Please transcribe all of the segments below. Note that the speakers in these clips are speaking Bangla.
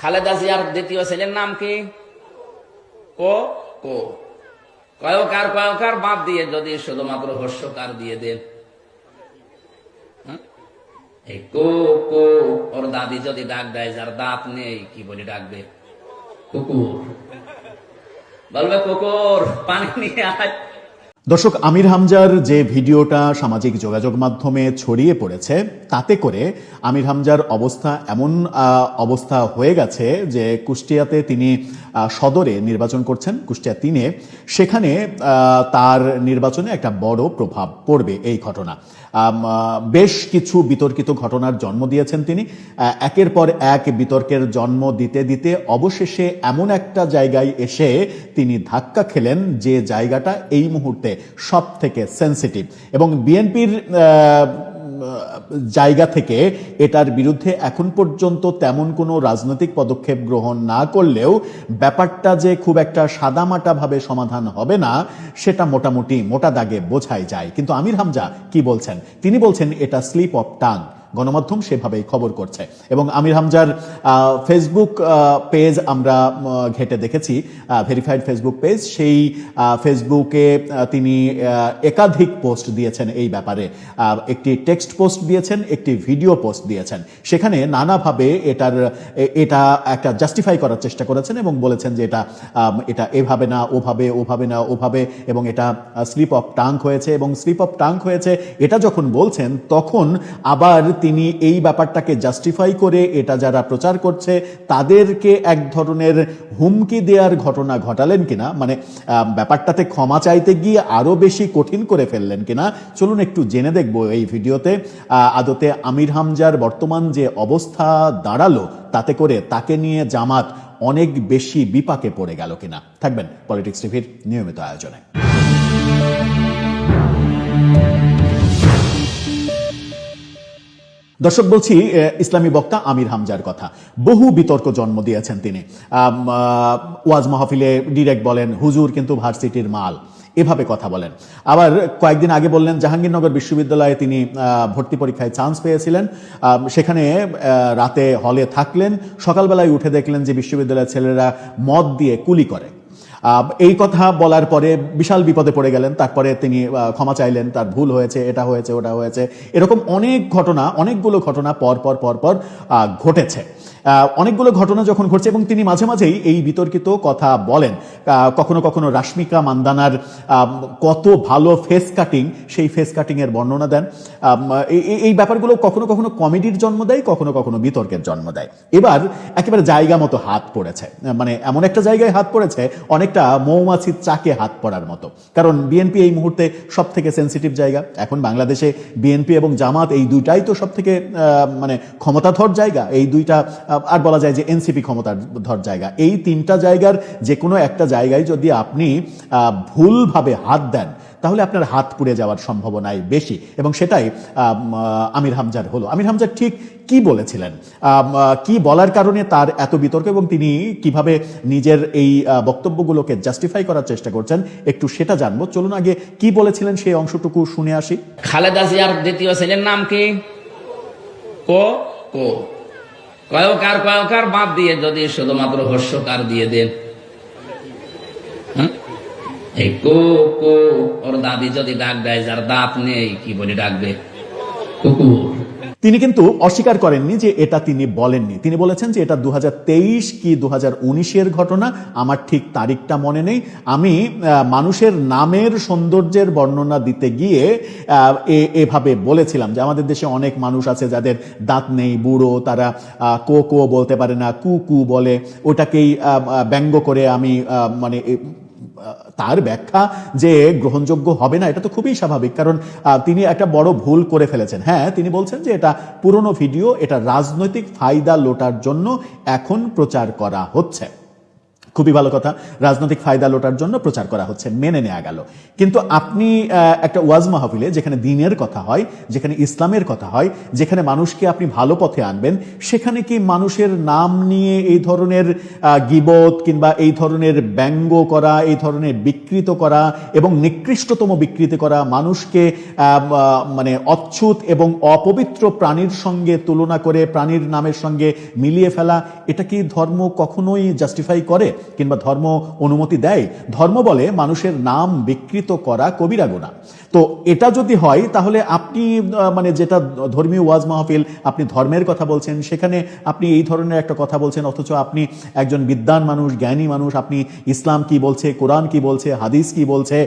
খালেদা জিয়ার দ্বিতীয় ছেলের নাম কি? কো কো কয়কার কয়কার বাদ দিয়ে যদি শুধুমাত্র হর্ষকার দিয়ে দেন, এই কো কো, ওর দাদি যদি ডাক দেয় যার দাঁত নেই, কি বলে ডাকবে? কুকুর। বলবে কুকুর পানি নিয়ে আয়। দর্শক, আমির হামজার যে ভিডিওটা সামাজিক যোগাযোগ মাধ্যমে ছড়িয়ে পড়েছে, তাতে করে আমির হামজার অবস্থা এমন অবস্থা হয়ে গেছে যে কুষ্টিয়াতে তিনি সদরে নির্বাচন করছেন, কুষ্টিয়া ৩-এ, সেখানে তার নির্বাচনে একটা বড় প্রভাব পড়বে এই ঘটনা। বেশ কিছু বিতর্কিত ঘটনার জন্ম দিয়েছেন তিনি। একের পর এক বিতর্কের জন্ম দিতে দিতে অবশেষে এমন একটা জায়গায় এসে তিনি ধাক্কা খেলেন যে জায়গাটা এই মুহূর্তে সব থেকে সেন্সিটিভ, এবং বিএনপির জায়গা থেকে এটার বিরুদ্ধে এখন পর্যন্ত তেমন কোনো রাজনৈতিক পদক্ষেপ গ্রহণ না করলেও ব্যাপারটা যে খুব একটা সাদামাটা ভাবে সমাধান হবে না সেটা মোটামুটি মোটা দাগে বোঝাই যায়। কিন্তু আমির হামজা কি বলছেন? তিনি বলছেন এটা স্লিপ অফ টাং। গণমাধ্যম সেভাবেই খবর করছে, এবং আমির হামজার ফেসবুক পেজ আমরা ঘেটে দেখেছি, ভেরিফাইড ফেসবুক পেজ। সেই ফেসবুকে তিনি একাধিক পোস্ট দিয়েছেন এই ব্যাপারে। একটি টেক্সট পোস্ট দিয়েছেন, একটি ভিডিও পোস্ট দিয়েছেন। সেখানে নানাভাবে এটা একটা জাস্টিফাই করার চেষ্টা করেছেন এবং বলেছেন যে এটা এভাবে না, ওভাবে না, ওভাবে, এবং এটা স্লিপ অফ টাং হয়েছে। এবং স্লিপ অফ টাং হয়েছে এটা যখন বলছেন, তখন আবার তিনি এই ব্যাপারটাকে জাস্টিফাই করে এটা যারা প্রচার করছে তাদেরকে এক ধরনের হুমকি দেওয়ার ঘটনা ঘটালেন কিনা, মানে ব্যাপারটাতে ক্ষমা চাইতে গিয়ে আরো বেশি কঠিন করে ফেললেন কিনা, চলুন একটু জেনে দেখব এই ভিডিওতে। আদতে আমির হামজার বর্তমান যে অবস্থা দাঁড়ালো, তাতে করে তাকে নিয়ে জামাত অনেক বেশি বিপাকে পড়ে গেল কিনা। থাকবেন পলিটিক্স টিভির নিয়মিত আয়োজনে। দর্শক, বলছি ইসলামী বক্তা আমির হামজার কথা। বহু বিতর্ক জন্ম দিয়েছেন তিনি। ওয়াজ মাহফিলে ডিরেক্ট বলেন হুজুর কিন্তু ভার্সিটির মাল, এভাবে কথা বলেন। আবার কয়েকদিন আগে বললেন জাহাঙ্গীরনগর বিশ্ববিদ্যালয়ে তিনি ভর্তি পরীক্ষায় চান্স পেয়েছিলেন, সেখানে রাতে হলে থাকলেন, সকালবেলায় উঠে দেখলেন যে বিশ্ববিদ্যালয়ের ছেলেরা মদ দিয়ে কুলি করে। এই কথা বলার পরে বিশাল বিপদে পড়ে গেলেন। তারপরে তিনি ক্ষমা চাইলেন, তার ভুল হয়েছে, এটা হয়েছে, ওটা হয়েছে। এরকম অনেকগুলো ঘটনা পর পর ঘটেছে। অনেকগুলো ঘটনা যখন ঘটছে এবং তিনি মাঝে মাঝেই এই বিতর্কিত কথা বলেন, কখনো কখনো রাশমিকা মান্দানার কত ভালো ফেস কাটিং, সেই ফেস কাটিং এর বর্ণনা দেন। এই ব্যাপারগুলো কখনো কখনো কমেডির জন্ম দেয়, কখনো কখনো বিতর্কের জন্ম দেয়। এবার একেবারে জায়গা মতো হাত পড়েছে, মানে এমন একটা জায়গায় হাত পড়েছে অনেকটা মৌমাছির চাকে হাত পড়ার মতো। কারণ বিএনপি এই মুহূর্তে সব থেকে সেন্সিটিভ জায়গা। এখন বাংলাদেশে বিএনপি এবং জামাত এই দুইটাই তো সব থেকে মানে ক্ষমতাধর জায়গা। এই দুইটা, আর বলা যায় যে এনসিপি ক্ষমতাধর জায়গা। এই তিনটা জায়গার যে কোনো একটা জায়গায় যদি আপনি ভুলভাবে হাত দেন, তাহলে আপনার হাত পুড়ে যাওয়ার সম্ভাবনাই বেশি, এবং সেটাই আমির হামজার হলো। আমির হামজা ঠিক কি বলেছিলেন, কি বলার কারণে তার এত বিতর্ক, এবং তিনি কিভাবে নিজের এই বক্তব্যগুলোকে জাস্টিফাই করার চেষ্টা করছেন, একটু সেটা জানবো। চলুন আগে কি বলেছিলেন সেই অংশটুকু শুনে আসি। খালেদা জিয়ার দ্বিতীয় ছেলের নাম কি? কো কো কয়কার কয়কার বাদ দিয়ে যদি শুধুমাত্র হর্ষকার দিয়ে দেন, এই কো কো, ওর দাদি যদি ডাক দেয় যার দাঁত নেই, কি বলে ডাকবে? কুকুর। তিনি কিন্তু অস্বীকার করেননি যে এটা তিনি বলেননি। তিনি বলেছেন যে এটা 2023 কি 2019-এর ঘটনা, আমার ঠিক তারিখটা মনে নেই। আমি মানুষের নামের সৌন্দর্যের বর্ণনা দিতে গিয়ে এভাবে বলেছিলাম যে আমাদের দেশে অনেক মানুষ আছে যাদের দাঁত নেই, বুড়ো, তারা কো কো বলতে পারে না, কু কু বলে। ওটাকেই ব্যঙ্গ করে আমি মানে তার ব্যাখ্যা যে গ্রহণযোগ্য হবে না, এটা তো খুবই স্বাভাবিক, কারণ তিনি একটা বড় ভুল করে ফেলেছেন। হ্যাঁ, তিনি বলছেন যে এটা পুরনো ভিডিও, এটা রাজনৈতিক ফায়দা লোটার জন্য এখন প্রচার করা হচ্ছে। খুবই ভালো কথা, রাজনৈতিক ফায়দা লোটার জন্য প্রচার করা হচ্ছে, মেনে নেওয়া গেল। কিন্তু আপনি একটা ওয়াজ মাহফিলে যেখানে দ্বীনের কথা হয়, যেখানে ইসলামের কথা হয়, যেখানে মানুষকে আপনি ভালো পথে আনবেন, সেখানে কি মানুষের নাম নিয়ে এই ধরনের গীবত কিংবা এই ধরনের ব্যঙ্গ করা, এই ধরনের বিকৃত করা এবং নিকৃষ্টতম বিকৃতি করা, মানুষকে মানে অচ্ছুত এবং অপবিত্র প্রাণীর সঙ্গে তুলনা করে প্রাণীর নামের সঙ্গে মিলিয়ে ফেলা, এটা কি ধর্ম কখনোই জাস্টিফাই করে কিংবা ধর্ম অনুমতি দেয়? ধর্ম বলে মানুষের নাম বিকৃত করা কবিরা গুনাহ। তো এটা যদি হয় তাহলে আপনি মানে যেটা ধর্মীয় ওয়াজ মাহফিল, আপনি ধর্মের কথা বলছেন, সেখানে আপনি এই ধরনের একটা কথা বলছেন, অথচ আপনি একজন বিদ্বান মানুষ, জ্ঞানী মানুষ, আপনি ইসলাম কি বলছে, কোরআন কি বলছে, হাদিস কি বলছে,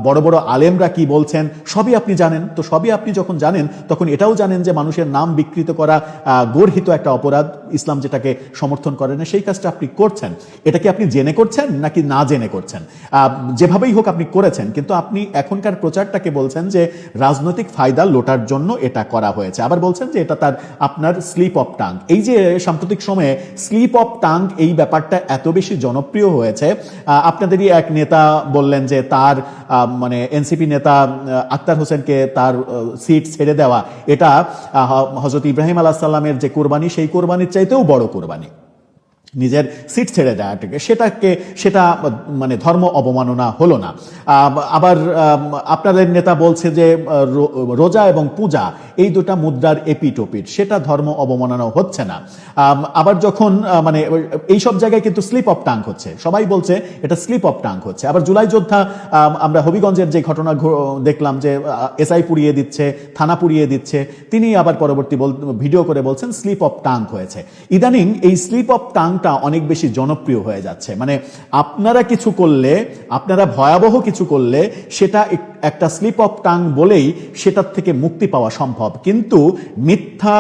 বড় বড় আলেমরা কি বলছেন, সবই আপনি জানেন। তো সবই আপনি যখন জানেন তখন এটাও জানেন যে মানুষের নাম বিকৃত করা গর্হিত একটা অপরাধ, ইসলাম যেটাকে সমর্থন করে না, সেই কাজটা আপনি করছেন। এটা কি আপনি জেনে করছেন নাকি না জেনে করছেন? যেভাবেই হোক আপনি করেছেন, কিন্তু আপনি এখনকার প্রচারটাকে বলছেন যে রাজনৈতিক ফায়দা লোটার জন্য এটা করা হয়েছে। আবার বলছেন যে এটা তার আপনার স্লিপ অফ টাং। এই যে সাম্প্রতিক সময়ে স্লিপ অফ টাং এই ব্যাপারটা এত বেশি জনপ্রিয় হয়েছে, আপনাদেরই এক নেতা বললেন যে তার মানে এনসিপি নেতা আক্তার হোসেনকে তার সিট ছেড়ে দেওয়া, এটা হযরত ইব্রাহিম আলাইহিস সালামের যে কোরবানি, সেই কোরবানির চাইতেও বড় কোরবানি, নিজের সিট ছেড়ে দেওয়াটাকে, সেটা মানে ধর্ম অবমাননা হলো না। আবার আপনাদের নেতা বলছে যে রোজা এবং পূজা এই দুটা মুদ্রার এপিটোপিট, সেটা ধর্ম অবমাননা হচ্ছে না। আবার যখন মানে এই সব জায়গায় কিন্তু স্লিপ অফ টাং হচ্ছে, সবাই বলছে এটা স্লিপ অফ টাং হচ্ছে। আবার জুলাই যোদ্ধা, আমরা হবিগঞ্জের যে ঘটনা দেখলাম যে এসআই পুড়িয়ে দিচ্ছে, থানা পুড়িয়ে দিচ্ছে, তিনি আবার পরবর্তী ভিডিও করে বলছেন স্লিপ অফ টাং হয়েছে। ইদানিং এই স্লিপ অফ টাংটা অনেক বেশি জনপ্রিয় হয়ে যাচ্ছে। মানে আপনারা কিছু করলে, আপনারা ভয়াবহ কিছু করলে, সেটা একটা স্লিপ অফ টাং বলেই সেটার থেকে মুক্তি পাওয়া সম্ভব। কিন্তু মিথ্যা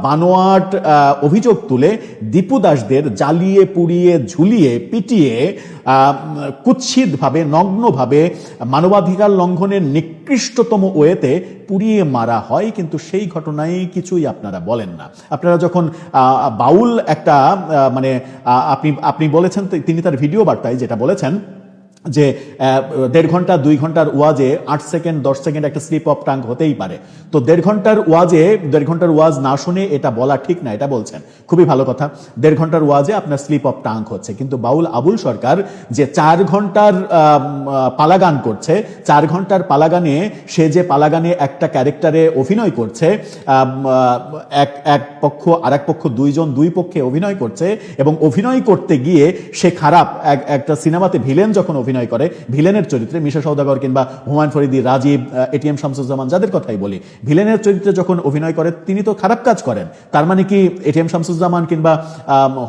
বানোয়াট অভিযোগ তুলে দীপু দাসদের জ্বালিয়ে পুড়িয়ে ঝুলিয়ে পিটিয়ে কুৎসিতভাবে, নগ্নভাবে, মানবাধিকার লঙ্ঘনের নিকৃষ্টতম ওয়েতে পুড়িয়ে মারা হয়, কিন্তু সেই ঘটনায় কিছুই আপনারা বলেন না। আপনারা যখন বাউল একটা মানে আপনি বলেছেন, তিনি তার ভিডিও বার্তায় যেটা বলেছেন যে 1.5 ঘন্টা 2 ঘন্টার ওয়াজে 8 সেকেন্ড 10 সেকেন্ড একটা স্লিপ অফ টাং হতেই পারে। তো 1.5 ঘন্টার ওয়াজ না শুনে এটা বলা ঠিক না, এটা বলছেন, খুবই ভালো কথা। 1.5 ঘন্টার ওয়াজে আপনার স্লিপ অফ টাং হচ্ছে, কিন্তু বাউল আবুল সরকার যে 4 ঘন্টার পালাগান করছে, 4 ঘন্টার পালাগানে সে যে পালাগানে একটা ক্যারেক্টারে অভিনয় করছে, এক পক্ষ আর এক পক্ষ, দুই পক্ষে অভিনয় করছে, এবং অভিনয় করতে গিয়ে সে খারাপ। একটা সিনেমাতে ভিলেন যখন অভিনয় করে, ভিলেনের চরিত্রে মিশা সওদাগর কিংবা হুমায়ুন ফরিদি, রাজীব, এটিএম শামসুজ্জামান, যাদের কথাই বলি, ভিলেনের চরিত্রে যখন অভিনয় করে তিনি তো খারাপ কাজ করেন। তার মানে কি এটিএম শামসুজ্জামান কিংবা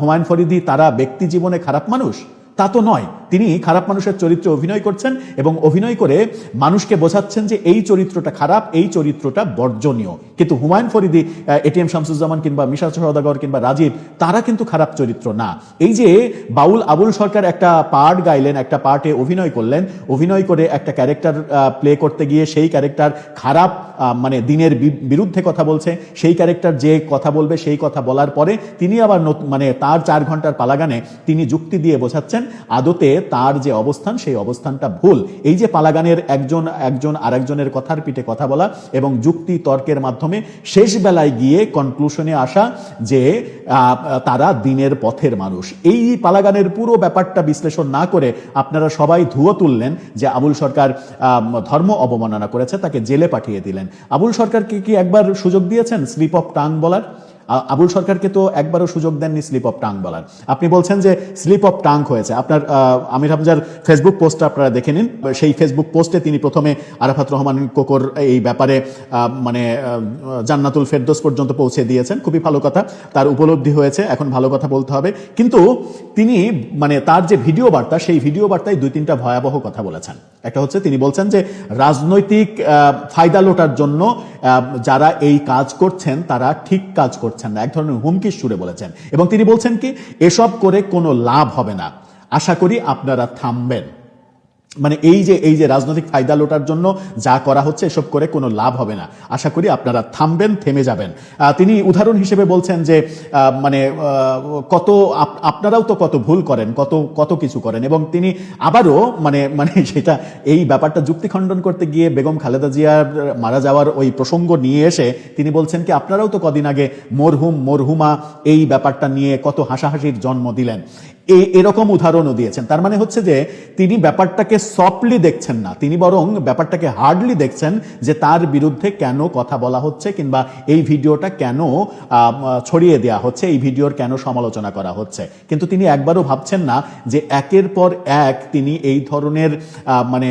হুমায়ুন ফরিদি তারা ব্যক্তি জীবনে খারাপ মানুষ? তা তো নয়। তিনি খারাপ মানুষের চরিত্রে অভিনয় করছেন এবং অভিনয় করে মানুষকে বোঝাচ্ছেন যে এই চরিত্রটা খারাপ, এই চরিত্রটা বর্জনীয়। কিন্তু হুমায়ুন ফরিদি, এটিএম শামসুজ্জামান কিংবা মিশা সওদাগর কিংবা রাজীব, তারা কিন্তু খারাপ চরিত্র না। এই যে বাউল আবুল সরকার একটা পার্ট গাইলেন, একটা পার্টে অভিনয় করলেন, অভিনয় করে একটা ক্যারেক্টার প্লে করতে গিয়ে সেই ক্যারেক্টার খারাপ, মানে দিনের বিরুদ্ধে কথা বলছে, সেই ক্যারেক্টার যে কথা বলবে সেই কথা বলার পরে তিনি আবার মানে তার 4 ঘন্টার পালাগানে তিনি যুক্তি দিয়ে বোঝাচ্ছেন আদতে তার যে অবস্থান, সেই অবস্থানটা ভুল। এই যে পালাগানের একজন আরেকজনের কথার পিঠে কথা বলা এবং যুক্তি তর্কের মাধ্যমে শেষ বেলায় গিয়ে কনক্লুশনে আসা যে তারা দিনের পথের মানুষ, এই পালাগানের পুরো ব্যাপারটা বিশ্লেষণ না করে আপনারা সবাই ধুয়ো তুললেন যে আবুল সরকার ধর্ম অবমাননা করেছে, তাকে জেলে পাঠিয়ে দিলেন। আবুল সরকারকে কি একবার সুযোগ দিয়েছেন স্লিপ অফ টাং বলার? আবুল সরকারকে তো একবারও সুযোগ দেননি স্লিপ অফ টাং বলার। আপনি বলছেন যে স্লিপ অফ টাং হয়েছে। আপনার আমির হামজার ফেসবুক পোস্টটা আপনারা দেখে নিন। সেই ফেসবুক পোস্টে তিনি প্রথমে আরাফাত রহমান কোকর এই ব্যাপারে মানে জান্নাতুল ফেরদৌস পর্যন্ত পৌঁছে দিয়েছেন, খুবই ভালো কথা, তার উপলব্ধি হয়েছে, এখন ভালো কথা বলতে হবে। কিন্তু তিনি মানে তার যে ভিডিও বার্তা, সেই ভিডিও বার্তায় 2-3টা ভয়াবহ কথা বলেছেন। একটা হচ্ছে তিনি বলছেন যে রাজনৈতিক ফায়দা লোটার জন্য যারা এই কাজ করছেন তারা ঠিক কাজ করছেন না, এক ধরনের হুমকির সুরে বলেছেন। এবং তিনি বলছেন কি, এসব করে কোনো লাভ হবে না, আশা করি আপনারা থামবেন। মানে এই যে রাজনৈতিক ফায়দা লোটার জন্য যা করা হচ্ছে এসব করে কোনো লাভ হবে না। আশা করি আপনারা থামবেন, থেমে যাবেন। তিনি উদাহরণ হিসেবে বলছেন যে মানে কত আপনারাও তো কত ভুল করেন, কত কিছু করেন, এবং তিনি আবারও মানে মানে সেটা এই ব্যাপারটা যুক্তি খণ্ডন করতে গিয়ে বেগম খালেদা জিয়ার মারা যাওয়ার ওই প্রসঙ্গ নিয়ে এসে তিনি বলছেন কি আপনারাও তো কদিন আগে মরহুমা এই ব্যাপারটা নিয়ে কত হাসাহাসির জন্ম দিলেন। এরকম উদাহরণও দিয়েছেন। তার মানে হচ্ছে যে তিনি ব্যাপারটাকে সফটলি দেখছেন না, তিনি বরং ব্যাপারটাকে হার্ডলি দেখছেন যে তার বিরুদ্ধে কেন কথা বলা হচ্ছে কিংবা এই ভিডিওটা কেন ছড়িয়ে দেওয়া হচ্ছে, এই ভিডিওর কেন সমালোচনা করা হচ্ছে। কিন্তু তিনি একবারও ভাবছেন না যে একের পর এক তিনি এই ধরনের মানে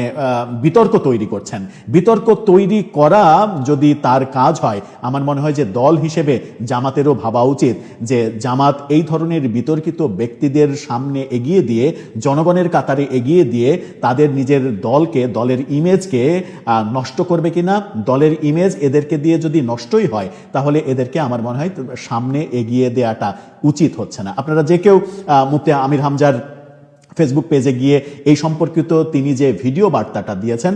বিতর্ক তৈরি করছেন। বিতর্ক তৈরি করা যদি তার কাজ হয়, আমার মনে হয় যে দল হিসেবে জামাতেরও ভাবা উচিত যে জামাত এই ধরনের বিতর্কিত ব্যক্তিদের সামনে এগিয়ে দিয়ে, জনগণের কাতারে এগিয়ে দিয়ে তাদের নিজের দলকে, দলের ইমেজকে নষ্ট করবে কিনা। দলের ইমেজ এদেরকে দিয়ে যদি নষ্টই হয় তাহলে এদেরকে আমার মনে হয় সামনে এগিয়ে দেওয়াটা উচিত হচ্ছে না। আপনারা যে কেউ মুফতি আমির হামজার ফেসবুক পেজে গিয়ে এই সম্পর্কিত তিনি যে ভিডিও বার্তাটা দিয়েছেন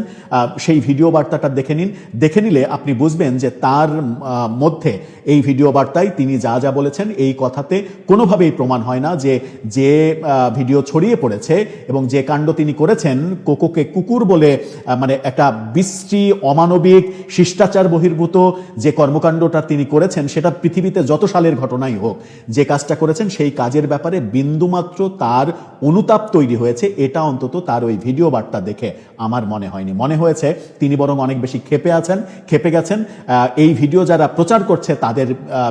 সেই ভিডিও বার্তাটা দেখে নিন। দেখে নিলে আপনি বুঝবেন যে তার মধ্যে এই ভিডিও বার্তায় তিনি যা যা বলেছেন এই কথাতে কোনোভাবেই প্রমাণ হয় না যে ভিডিও ছড়িয়ে পড়েছে এবং যে কাণ্ড তিনি করেছেন, কোকোকে কুকুর বলে মানে একটা বিশ্রী, অমানবিক, শিষ্টাচার বহির্ভূত যে কর্মকাণ্ডটা তিনি করেছেন, সেটা পৃথিবীতে যত সালের ঘটনাই হোক, যে কাজটা করেছেন সেই কাজের ব্যাপারে বিন্দুমাত্র তার অনুতাপ তৈরি হয়েছে, এটা অন্তত তার ওই ভিডিও বার্তা দেখে আমার মনে হয়নি। মনে হয়েছে তিনি বরং অনেক বেশি খেপে গেছেন এই ভিডিও যারা প্রচার করছে তাদের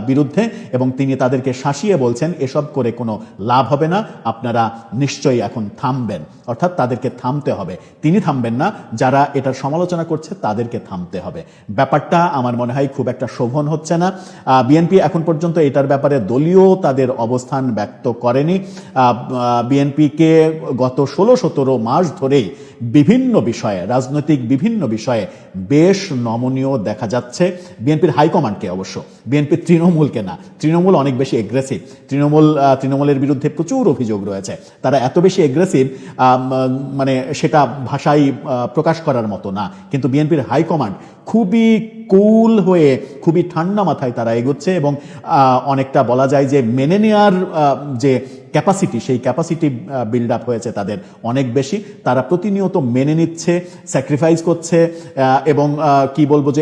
বিরুদ্ধে, এবং তিনি তাদেরকে শাসিয়ে বলছেন এসব করে কোনো লাভ হবে না, আপনারা নিশ্চয়ই এখন থামবেন। অর্থাৎ তাদেরকে থামতে হবে, তিনি থামবেন না, যারা এটার সমালোচনা করছে তাদেরকে থামতে হবে। ব্যাপারটা আমার মনে হয় খুব একটা শোভন হচ্ছে না। বিএনপি এখন পর্যন্ত এটার ব্যাপারে দলীয় তাদের অবস্থান ব্যক্ত করেনি। বিএনপিকে গত 16-17 মাস ধরেই বিভিন্ন বিষয়ে, রাজনৈতিক বিভিন্ন বিষয়ে বেশ নমনীয় দেখা যাচ্ছে বিএনপির হাইকমান্ডকে। অবশ্য বিএনপি তৃণমূলকে না, তৃণমূল অনেক বেশি এগ্রেসিভ। তৃণমূলের বিরুদ্ধে প্রচুর অভিযোগ রয়েছে, তারা এত বেশি এগ্রেসিভ মানে সেটা ভাষায় প্রকাশ করার মতো না। কিন্তু বিএনপির হাইকমান্ড খুবই কুল হয়ে, খুবই ঠান্ডা মাথায় তারা এগোচ্ছে, এবং অনেকটা বলা যায় যে মেনে নেওয়ার যে ক্যাপাসিটি, সেই ক্যাপাসিটি বিল্ড আপ হয়েছে তাদের অনেক বেশি। তারা প্রতিনিয়ত মেনে নিচ্ছে, স্যাক্রিফাইস করছে, এবং কি বলবো যে